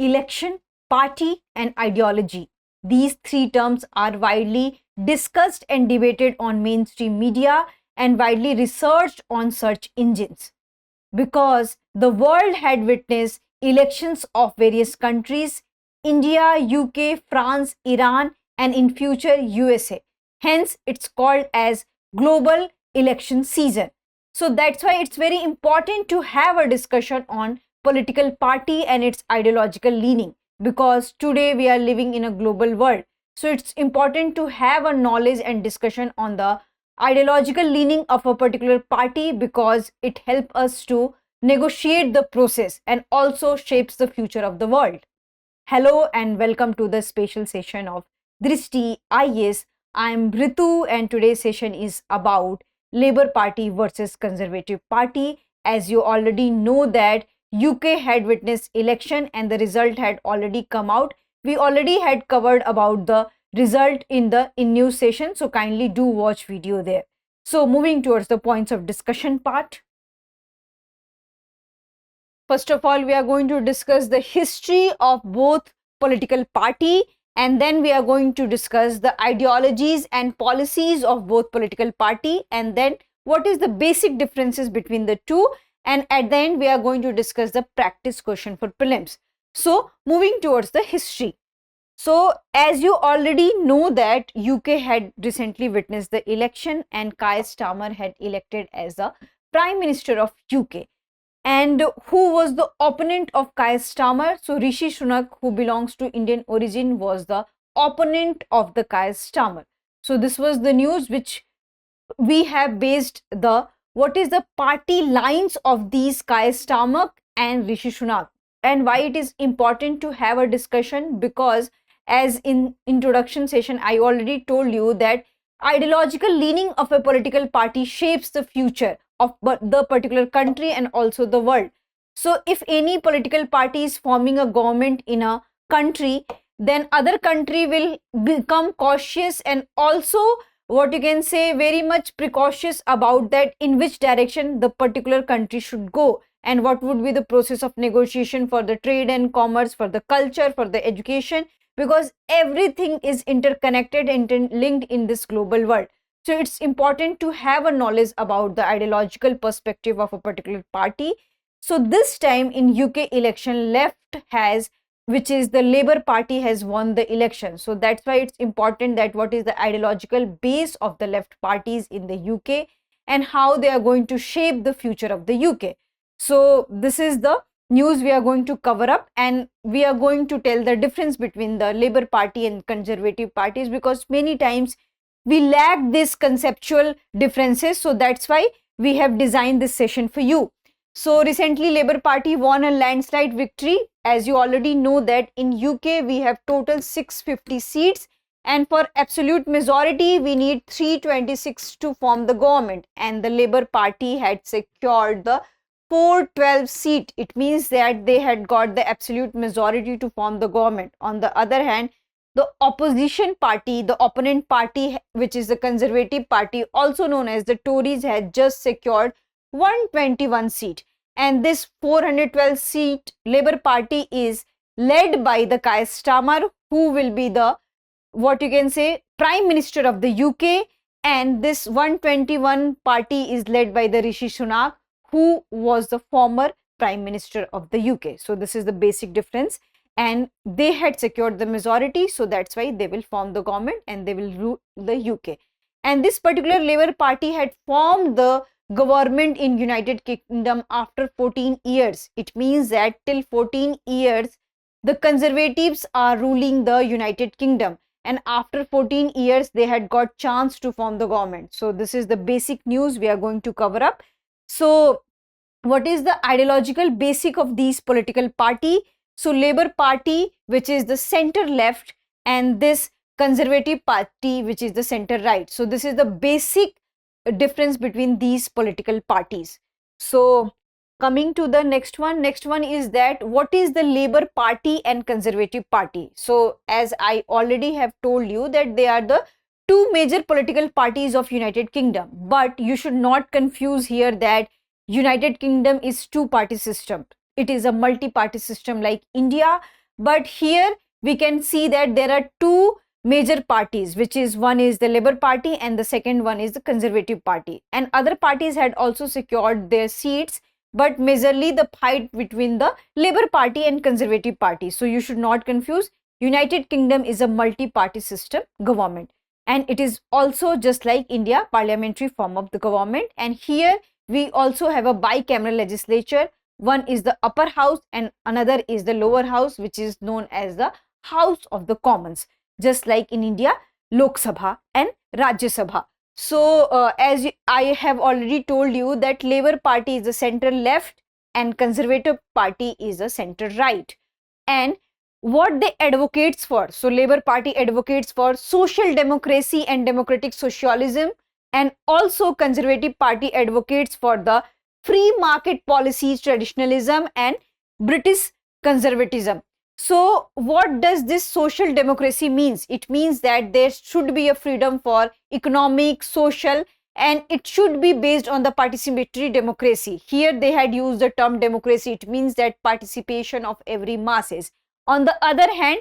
election, party, and ideology. These three terms are widely discussed and debated on mainstream media and widely researched on search engines. Because the world had witnessed elections of various countries, India, UK, France, Iran, and in future USA. Hence, it's called as global election season. So that's why it's very important to have a discussion on political party and its ideological leaning, because today we are living in a global world. So it's important to have a knowledge and discussion on the ideological leaning of a particular party, because it helps us to negotiate the process and also shapes the future of the world. Hello and welcome to the special session of Drishti IAS. I am Ritu and today's session is about Labour Party versus Conservative Party. As you already know that UK had witnessed election and the result had already come out. We already had covered about the result in news session, so kindly do watch video there. So moving towards the points of discussion part. First of all, we are going to discuss the history of both political party, and then we are going to discuss the ideologies and policies of both political party, and then what is the basic differences between the two, and at the end we are going to discuss the practice question for prelims. So moving towards the history. So as you already know that UK had recently witnessed the election and Keir Starmer had elected as the Prime Minister of UK. And who was the opponent of Keir Starmer? So Rishi Sunak, who belongs to Indian origin, was the opponent of the Keir Starmer. So this was the news which we have based the what is the party lines of these Keir Starmer and Rishi Sunak, and why it is important to have a discussion, because as in introduction session I already told you that ideological leaning of a political party shapes the future of the particular country and also the world. So if any political party is forming a government in a country, then other country will become cautious and also what you can say very much precautious about that in which direction the particular country should go, and what would be the process of negotiation for the trade and commerce, for the culture, for the education, because everything is interconnected and linked in this global world. So it's important to have a knowledge about the ideological perspective of a particular party. So this time in UK election, left has, which is the Labour Party, has won the election. So that's why it's important that what is the ideological base of the left parties in the UK and how they are going to shape the future of the UK. So this is the news we are going to cover up, and we are going to tell the difference between the Labour Party and Conservative parties, because many times we lack these conceptual differences. So that's why we have designed this session for you. So recently Labour Party won a landslide victory. As you already know that in UK we have total 650 seats, and for absolute majority we need 326 to form the government, and the Labour Party had secured the 412 seat. It means that they had got the absolute majority to form the government. On the other hand, the opposition party, the opponent party, which is the Conservative Party, also known as the Tories, had just secured 121 seat, and this 412 seat Labour Party is led by the Keir Starmer, who will be the what you can say Prime Minister of the UK, and this 121 party is led by the Rishi Sunak, who was the former Prime Minister of the UK. So this is the basic difference, and they had secured the majority, so that's why they will form the government and they will rule the UK. And this particular Labour Party had formed the government in United Kingdom after 14 years. It means that till 14 years the Conservatives are ruling the United Kingdom, and after 14 years they had got chance to form the government. So this is the basic news we are going to cover up. So what is the ideological basic of these political party? So Labour Party, which is the center left, and this Conservative Party, which is the center right. So this is the basic difference between these political parties. So coming to the next one is that what is the Labour Party and Conservative Party? So as I already have told you that they are the two major political parties of United Kingdom, but you should not confuse here that United Kingdom is two-party system. It is a multi-party system like India, But here we can see that there are two major parties, which is one is the Labour Party and the second one is the Conservative Party, and other parties had also secured their seats, but majorly the fight between the Labour Party and Conservative Party. So you should not confuse. United Kingdom is a multi-party system government, and it is also just like India, parliamentary form of the government. And here we also have a bicameral legislature. One is the upper house and another is the lower house, which is known as the House of the Commons, just like in India, Lok Sabha and Rajya Sabha. So as I have already told you that Labour Party is the center left and Conservative Party is the center right. And what they advocates for, so Labour Party advocates for social democracy and democratic socialism, and also Conservative Party advocates for the free market policies, traditionalism and British conservatism. So what does this social democracy means? It means that there should be a freedom for economic, social, and it should be based on the participatory democracy. Here they had used the term democracy. It means that participation of every masses. On the other hand,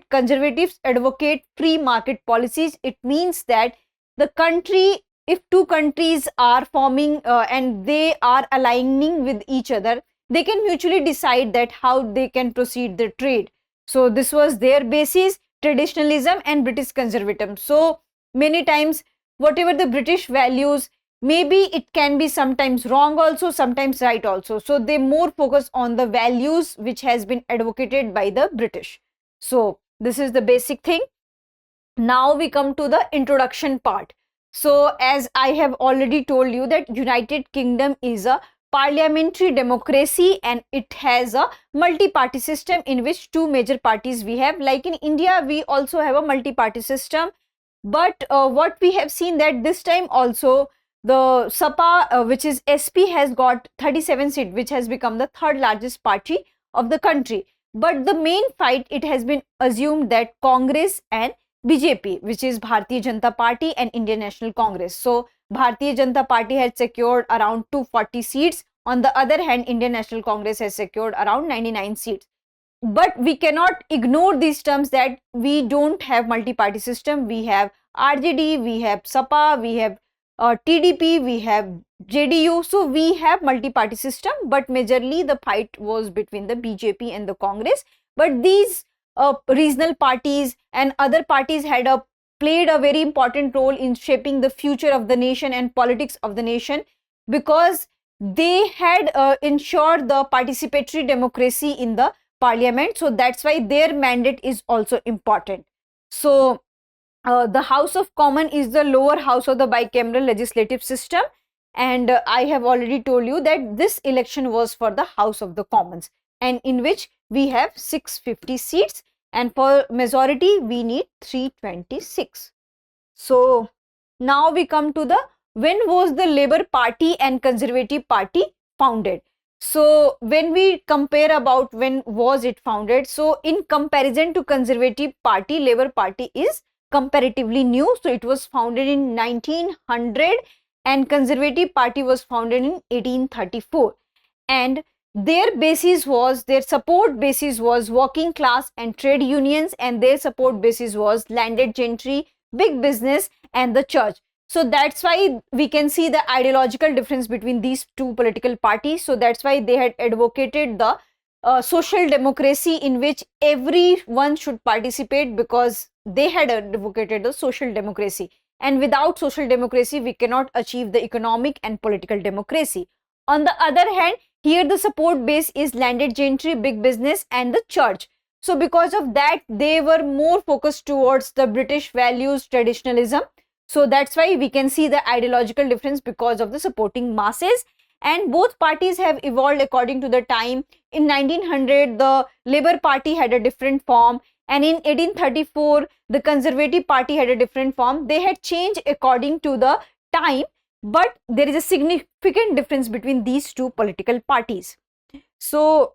conservatives advocate free market policies. It means that the country, if two countries are forming and they are aligning with each other, they can mutually decide that how they can proceed their trade. So this was their basis, traditionalism and British conservatism. So many times whatever the British values, maybe it can be sometimes wrong also, sometimes right also. So they more focus on the values which has been advocated by the British. So this is the basic thing. Now we come to the introduction part. So as I have already told you that United Kingdom is a parliamentary democracy and it has a multi-party system in which two major parties we have. Like in India, we also have a multi-party system. But what we have seen that this time also the SAPA, which is SP, has got 37 seats, which has become the third largest party of the country. But the main fight, it has been assumed that Congress and BJP, which is Bharatiya Janata Party and Indian National Congress. So Bharatiya Janata Party had secured around 240 seats. On the other hand, Indian National Congress has secured around 99 seats. But we cannot ignore these terms that we don't have multi-party system. We have RJD, we have SAPA, we have TDP, we have JDU. So we have multi-party system, but majorly the fight was between the BJP and the Congress. But these regional parties and other parties had played a very important role in shaping the future of the nation and politics of the nation, because they had ensured the participatory democracy in the parliament. So that's why their mandate is also important. So the House of Commons is the lower house of the bicameral legislative system, and I have already told you that this election was for the House of the Commons, and in which we have 650 seats, and for majority we need 326. So now we come to the when was the Labour Party and Conservative Party founded. So when we compare about when was it founded, so in comparison to Conservative Party, Labour Party is comparatively new. So it was founded in 1900 and Conservative Party was founded in 1834, and their basis was, their support basis was working class and trade unions, and their support basis was landed gentry, big business and the church. So that's why we can see the ideological difference between these two political parties. So that's why they had advocated the social democracy in which everyone should participate, because they had advocated the social democracy, and without social democracy we cannot achieve the economic and political democracy. On the other hand, here the support base is landed gentry, big business and the church. So because of that, they were more focused towards the British values, traditionalism. So that's why we can see the ideological difference because of the supporting masses. And both parties have evolved according to the time. In 1900, the Labour Party had a different form, and in 1834, the Conservative Party had a different form. They had changed according to the time, but there is a significant difference between these two political parties. So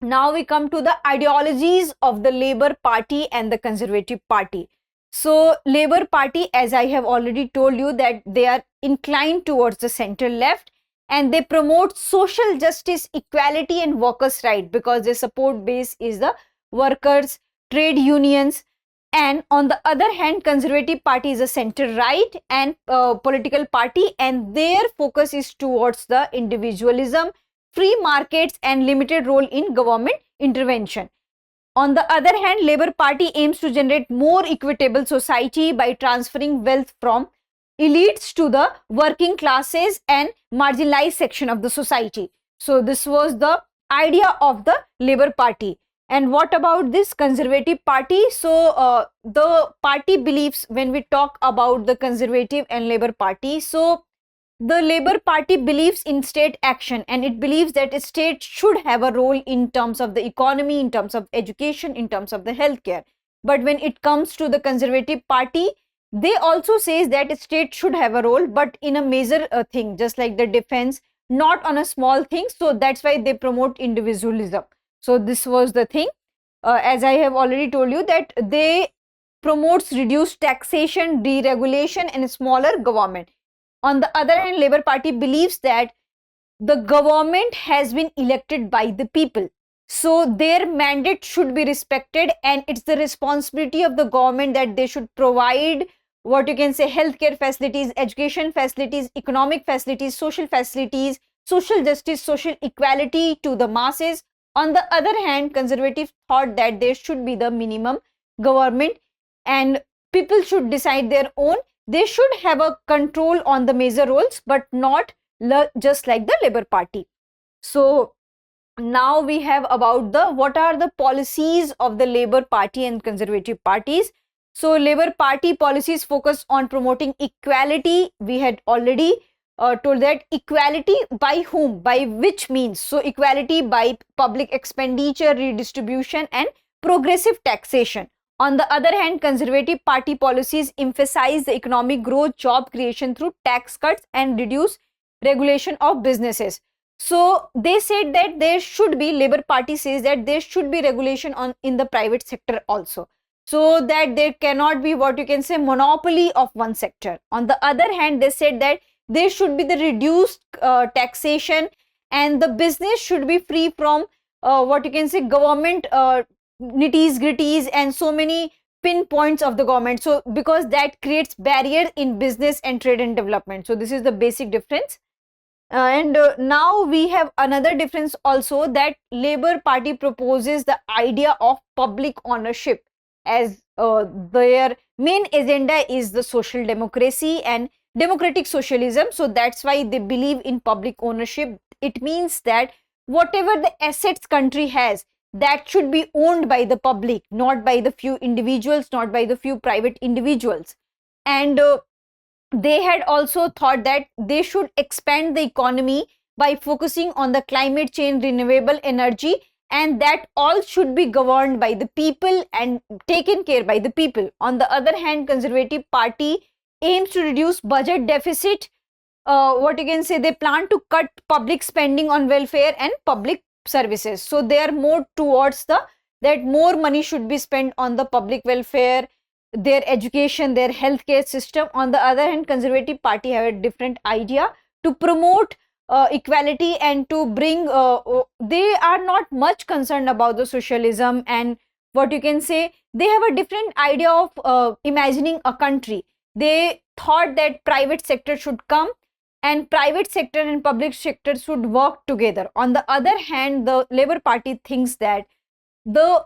now we come to the ideologies of the Labour Party and the Conservative Party. So Labour Party, as I have already told you, that they are inclined towards the center left, and they promote social justice, equality and workers' right, because their support base is the workers, trade unions. And on the other hand, Conservative Party is a center right and political party, and their focus is towards the individualism, free markets and limited role in government intervention. On the other hand, Labour Party aims to generate more equitable society by transferring wealth from elites to the working classes and marginalized section of the society. So this was the idea of the Labour Party. And what about this Conservative Party? So the party believes, when we talk about the Conservative and Labour Party, so the Labour Party believes in state action, and it believes that a state should have a role in terms of the economy, in terms of education, in terms of the healthcare. But when it comes to the Conservative Party, they also says that a state should have a role, but in a major thing, just like the defense, not on a small thing. So that's why they promote individualism. So this was the thing. As I have already told you, that they promotes reduced taxation, deregulation and smaller government. On the other hand, Labour Party believes that the government has been elected by the people, so their mandate should be respected, and it's the responsibility of the government that they should provide, what you can say, healthcare facilities, education facilities, economic facilities, social justice, social equality to the masses. On the other hand, Conservatives thought that there should be the minimum government and people should decide their own. They should have a control on the major roles, but not just like the Labour Party. So now we have about the what are the policies of the Labour Party and Conservative parties. So Labour Party policies focus on promoting equality. We had already told that. Equality by whom, by which means? So equality by public expenditure, redistribution and progressive taxation. On the other hand, Conservative Party policies emphasize the economic growth, job creation through tax cuts and reduce regulation of businesses. So they said that there should be, Labour Party says that there should be regulation in the private sector also, so that there cannot be, what you can say, monopoly of one sector. On the other hand, they said that there should be the reduced taxation, and the business should be free from what you can say, government nitties gritties and so many pinpoints of the government. So because that creates barriers in business and trade and development. So this is the basic difference. And now we have another difference also, that Labour Party proposes the idea of public ownership as their main agenda is the social democracy and democratic socialism. So that's why they believe in public ownership. It means that whatever the assets country has, that should be owned by the public, not by the few individuals, not by the few private individuals. And they had also thought that they should expand the economy by focusing on the climate change, renewable energy, and that all should be governed by the people and taken care by the people. On the other hand, Conservative Party aims to reduce budget deficit. What you can say, they plan to cut public spending on welfare and public services. So they are more towards that more money should be spent on the public welfare, their education, their healthcare system. On the other hand, Conservative Party have a different idea to promote equality and to bring, they are not much concerned about the socialism, and what you can say, they have a different idea of imagining a country. They thought that private sector should come and private sector and public sector should work together. On the other hand, the Labour Party thinks that the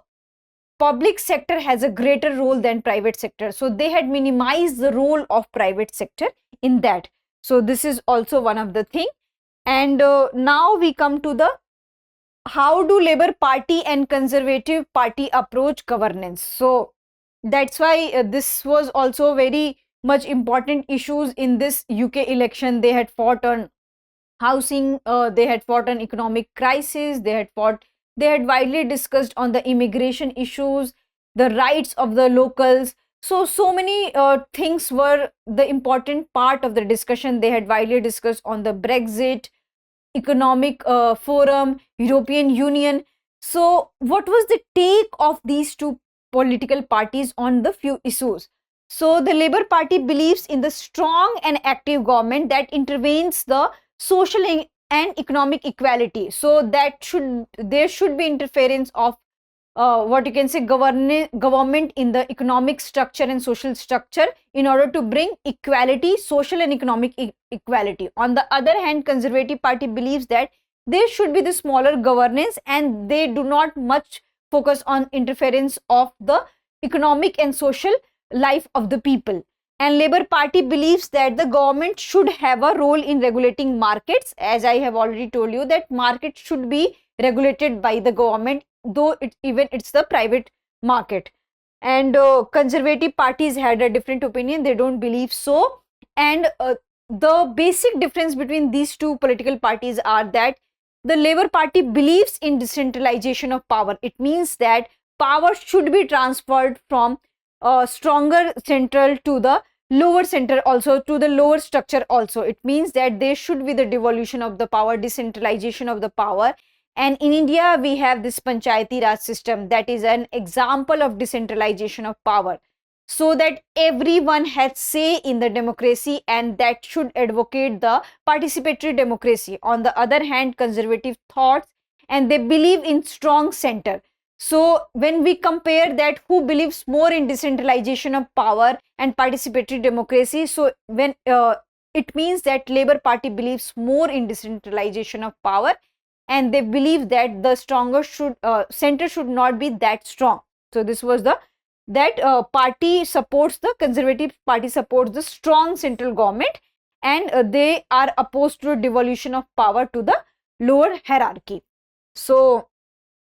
public sector has a greater role than private sector. So they had minimized the role of private sector in that. So this is also one of the thing. And now we come to the how do Labour Party and Conservative Party approach governance. So that's why this was also very much important issues in this UK election. They had fought on housing, they had fought on economic crisis, they had widely discussed on the immigration issues, the rights of the locals. So many things were the important part of the discussion. They had widely discussed on the Brexit, Economic Forum, European Union. So what was the take of these two political parties on the few issues? So the Labour Party believes in the strong and active government that intervenes the social and economic equality. So there should be interference of what you can say government in the economic structure and social structure in order to bring equality, social and economic equality. On the other hand, Conservative Party believes that there should be the smaller governance and they do not much focus on interference of the economic and social life of the people. And Labour Party believes that the government should have a role in regulating markets. As I have already told you, that market should be regulated by the government, though it's the private market. And Conservative parties had a different opinion. They don't believe so. And the basic difference between these two political parties are that the Labour Party believes in decentralization of power. It means that power should be transferred from stronger central to the lower center, also to the lower structure also. It means that there should be the devolution of the power, decentralization of the power. And in India, we have this Panchayati Raj system that is an example of decentralization of power, so that everyone has say in the democracy, and that should advocate the participatory democracy. On the other hand, conservative thoughts and they believe in strong center. So when we compare that, who believes more in decentralization of power and participatory democracy, so when it means that Labour Party believes more in decentralization of power, and they believe that the stronger center should not be that strong. So this was the party supports, the Conservative Party supports the strong central government, and they are opposed to devolution of power to the lower hierarchy. So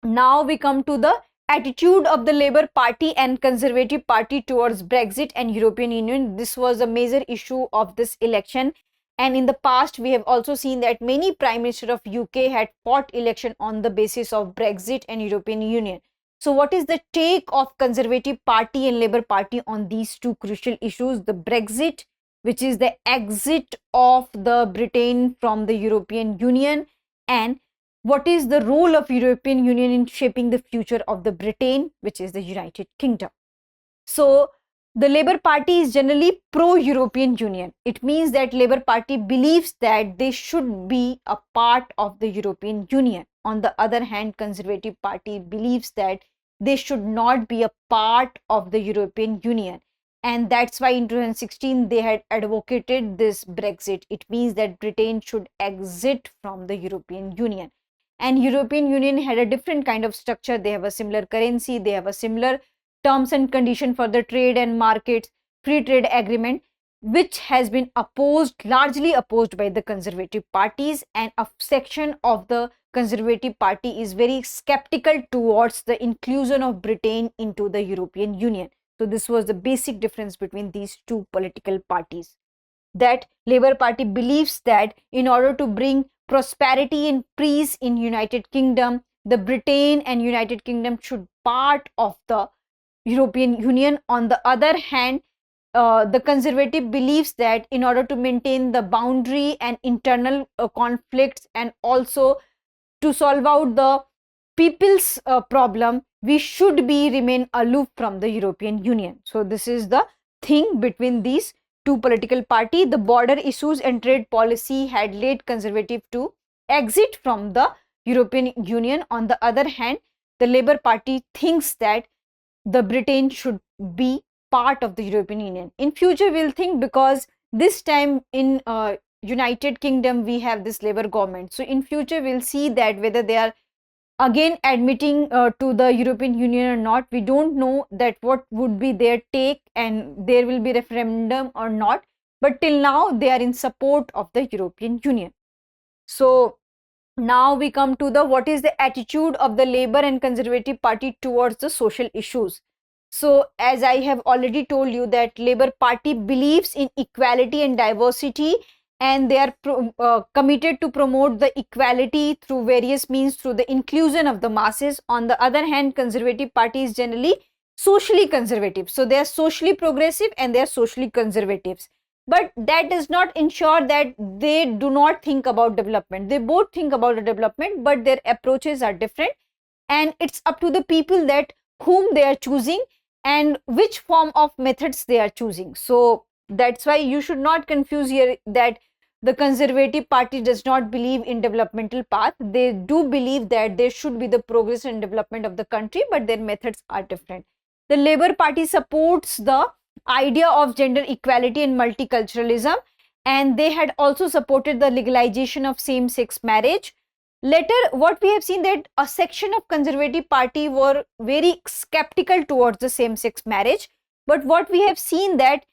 now we come to the attitude of the Labour Party and Conservative Party towards Brexit and European Union. This was a major issue of this election, and in the past we have also seen that many Prime Minister of UK had fought election on the basis of Brexit and European Union. So what is the take of Conservative Party and Labour Party on these two crucial issues? The Brexit, which is the exit of the Britain from the European Union, and what is the role of European Union in shaping the future of the Britain, which is the United Kingdom. So the Labour Party is generally pro-European Union. It means that Labour Party believes that they should be a part of the European Union. On the other hand, Conservative Party believes that they should not be a part of the European Union. And that's why in 2016 they had advocated this Brexit. It means that Britain should exit from the European Union. And European Union had a different kind of structure. They have a similar currency, they have a similar terms and condition for the trade and markets, free trade agreement, which has been largely opposed by the Conservative parties, and a section of the Conservative Party is very skeptical towards the inclusion of Britain into the European Union. So this was the basic difference between these two political parties. That Labour Party believes that in order to bring prosperity and peace in United Kingdom, the Britain and United Kingdom should part of the European Union. On the other hand, the Conservative believes that in order to maintain the boundary and internal conflicts, and also to solve out the people's problem, we should remain aloof from the European Union. So this is the thing between these two political parties. The border issues and trade policy had led Conservative to exit from the European Union. On the other hand, the Labour Party thinks that the Britain should be part of the European Union. In future, we'll think, because this time in United Kingdom we have this Labour government. So in future we'll see that whether they are again admitting to the European Union or not. We don't know that what would be their take, and there will be referendum or not. But till now they are in support of the European Union. So now we come to the what is the attitude of the Labour and Conservative Party towards the social issues. So as I have already told you that Labour Party believes in equality and diversity, and they are committed to promote the equality through various means, through the inclusion of the masses. On the other hand, Conservative Party is generally socially conservative. So they are socially progressive and they are socially conservatives. But that does not ensure that they do not think about development. They both think about the development, but their approaches are different. And it's up to the people that whom they are choosing and which form of methods they are choosing. So that's why you should not confuse here that the Conservative Party does not believe in developmental path. They do believe that there should be the progress and development of the country, but their methods are different. The Labour Party supports the idea of gender equality and multiculturalism, and they had also supported the legalization of same-sex marriage. Later, what we have seen that a section of Conservative Party were very skeptical towards the same-sex marriage, but what we have seen that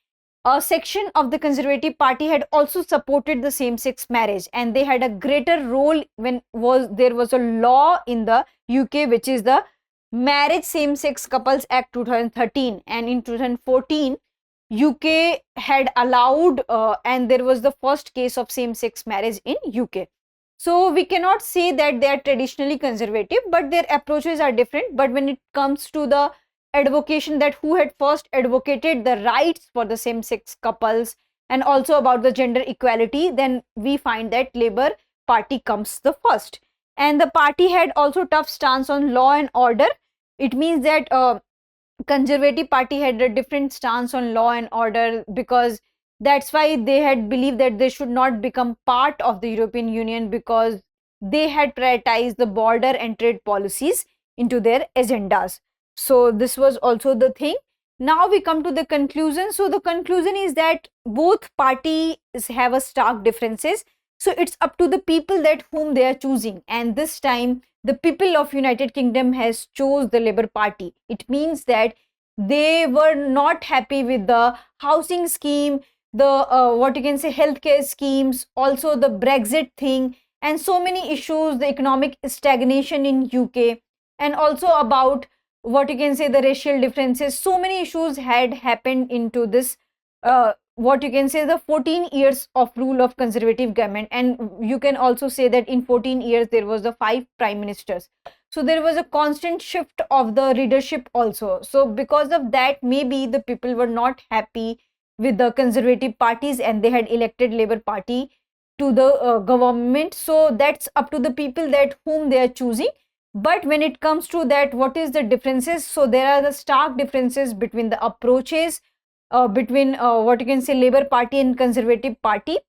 a section of the Conservative Party had also supported the same-sex marriage, and they had a greater role when there was a law in the UK, which is the Marriage Same-Sex Couples Act 2013, and in 2014 UK had allowed and there was the first case of same-sex marriage in UK. So we cannot say that they are traditionally conservative, but their approaches are different. But when it comes to the advocation, that who had first advocated the rights for the same-sex couples and also about the gender equality, then we find that Labour Party comes the first. And the party had also tough stance on law and order. It means that Conservative Party had a different stance on law and order, because that's why they had believed that they should not become part of the European Union, because they had prioritized the border and trade policies into their agendas. So this was also the thing. Now we come to the conclusion. So the conclusion is that both parties have a stark differences. So it's up to the people that whom they are choosing, and this time the people of United Kingdom has chose the Labour Party. It means that they were not happy with the housing scheme, the what you can say healthcare schemes, also the Brexit thing, and so many issues, the economic stagnation in UK, and also about what you can say the racial differences. So many issues had happened into this what you can say the 14 years of rule of Conservative government, and you can also say that in 14 years there was the 5 prime ministers. So there was a constant shift of the leadership also. So because of that, maybe the people were not happy with the Conservative parties and they had elected Labour Party to the government. So that's up to the people that whom they are choosing. But when it comes to that, what is the differences? So there are the stark differences between the approaches between what you can say Labour Party and Conservative Party.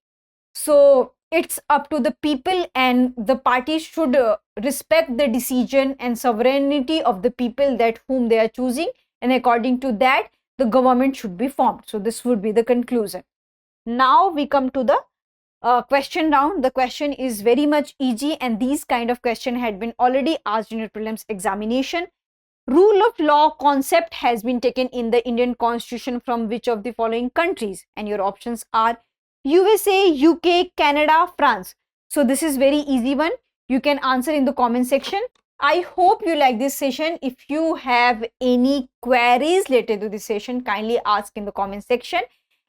So it's up to the people, and the party should respect the decision and sovereignty of the people that whom they are choosing, and according to that the government should be formed. So this would be the conclusion. Now we come to the question round. The question is very much easy, and these kind of question had been already asked in your prelims examination. Rule of law concept has been taken in the Indian Constitution from which of the following countries? And your options are USA, UK, Canada, France. So this is very easy one. You can answer in the comment section. I hope you like this session. If you have any queries related to this session, kindly ask in the comment section.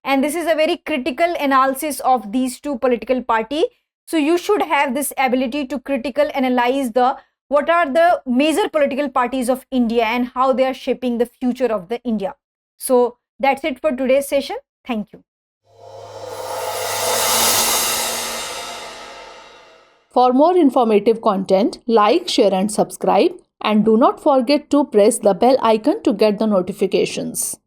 And this is a very critical analysis of these two political parties. So you should have this ability to critical analyze the what are the major political parties of India and how they are shaping the future of the India. So that's it for today's session. Thank you. For more informative content, like, share and subscribe, and do not forget to press the bell icon to get the notifications.